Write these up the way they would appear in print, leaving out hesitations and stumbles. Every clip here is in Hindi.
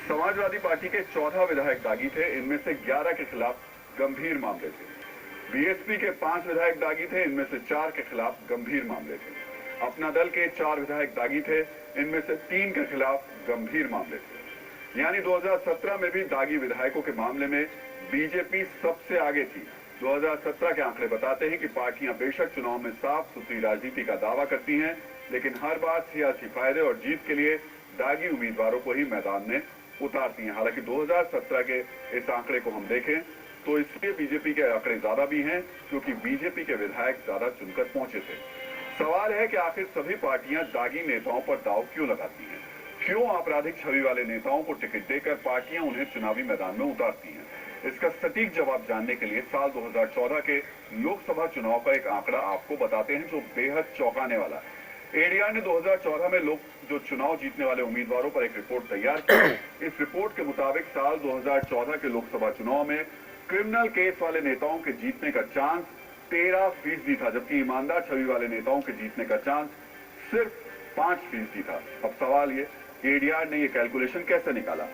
समाजवादी पार्टी के 14 विधायक दागी थे, इनमें से 11 के खिलाफ गंभीर मामले थे। बीएसपी के 5 विधायक दागी थे, इनमें से 4 के खिलाफ गंभीर मामले थे। अपना दल के 4 विधायक दागी थे, इनमें से 3 के खिलाफ गंभीर मामले थे। यानी 2017 में भी दागी विधायकों के मामले में बीजेपी सबसे आगे थी। 2017 के आंकड़े बताते हैं कि पार्टियां बेशक चुनाव में साफ सुथरी राजनीति का दावा करती हैं, लेकिन हर बार सियासी फायदे और जीत के लिए दागी उम्मीदवारों को ही मैदान में उतारती हैं। हालांकि 2017 के इस आंकड़े को हम देखें तो इसलिए बीजेपी के आंकड़े ज्यादा भी हैं क्योंकि बीजेपी के विधायक ज्यादा चुनकर पहुंचे थे। सवाल है कि आखिर सभी पार्टियां दागी नेताओं पर दांव क्यों लगाती हैं? क्यों आपराधिक छवि वाले नेताओं को टिकट देकर पार्टियां उन्हें चुनावी मैदान में उतारती हैं? इसका सटीक जवाब जानने के लिए साल 2014 के लोकसभा चुनाव का एक आंकड़ा आपको बताते हैं जो बेहद चौंकाने वाला है। एडीआर ने 2014 में जो चुनाव जीतने वाले उम्मीदवारों पर एक रिपोर्ट तैयार की। इस रिपोर्ट के मुताबिक साल 2014 के लोकसभा चुनाव में क्रिमिनल केस वाले नेताओं के जीतने का चांस 13% था, जबकि ईमानदार छवि वाले नेताओं के जीतने का चांस सिर्फ 5% था। अब सवाल ये, एडीआर ने ये कैलकुलेशन कैसे निकाला?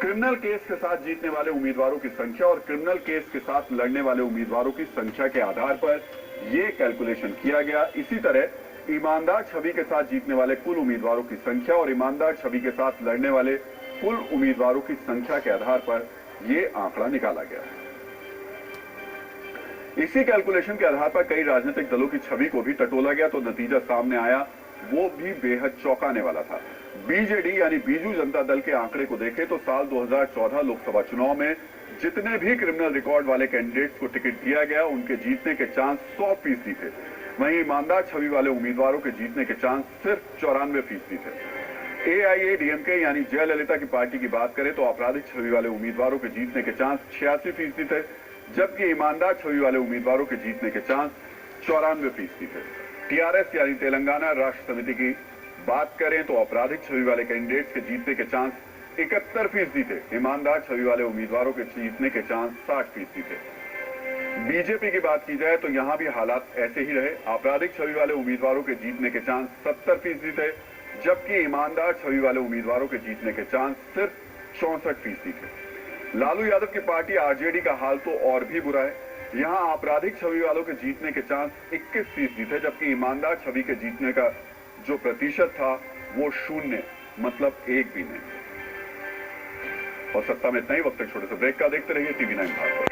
क्रिमिनल केस के साथ जीतने वाले उम्मीदवारों की संख्या और क्रिमिनल केस के साथ लड़ने वाले उम्मीदवारों की संख्या के आधार पर यह कैलकुलेशन किया गया। इसी तरह ईमानदार छवि के साथ जीतने वाले कुल उम्मीदवारों की संख्या और ईमानदार छवि के साथ लड़ने वाले कुल उम्मीदवारों की संख्या के आधार पर यह आंकड़ा निकाला गया। इसी कैलकुलेशन के आधार पर कई राजनीतिक दलों की छवि को भी टटोला गया तो नतीजा सामने आया, वो भी बेहद चौंकाने वाला था। बीजेडी यानी बीजू जनता दल के आंकड़े को देखें तो साल 2014 लोकसभा चुनाव में जितने भी क्रिमिनल रिकॉर्ड वाले कैंडिडेट्स को टिकट दिया गया उनके जीतने के चांस 100% थे। वहीं ईमानदार छवि वाले उम्मीदवारों के जीतने के चांस सिर्फ 94% थे। एआईएडीएमके यानी जयललिता की पार्टी की बात करें तो आपराधिक छवि वाले उम्मीदवारों के जीतने के चांस 86% थे, जबकि ईमानदार छवि वाले उम्मीदवारों के जीतने के चांस 94% थे। टीआरएस यानी तेलंगाना राष्ट्र समिति की बात करें तो आपराधिक छवि वाले कैंडिडेट्स के जीतने के चांस 71% थे, ईमानदार छवि वाले उम्मीदवारों के जीतने के चांस 60% थे। बीजेपी की बात की जाए तो यहां भी हालात ऐसे ही रहे। आपराधिक छवि वाले उम्मीदवारों के जीतने के चांस 70% थे, जबकि ईमानदार छवि वाले उम्मीदवारों के जीतने के चांस सिर्फ 64% थे। लालू यादव की पार्टी आरजेडी का हाल तो और भी बुरा है। यहां आपराधिक छवि वालों के जीतने के चांस 21% थे, जबकि ईमानदार छवि के जीतने का जो प्रतिशत था वो 0, मतलब 1 भी नहीं। और सत्ता में इतना ही। वक्त एक छोटे से ब्रेक का, देखते रहिए टीवी 9 भारत।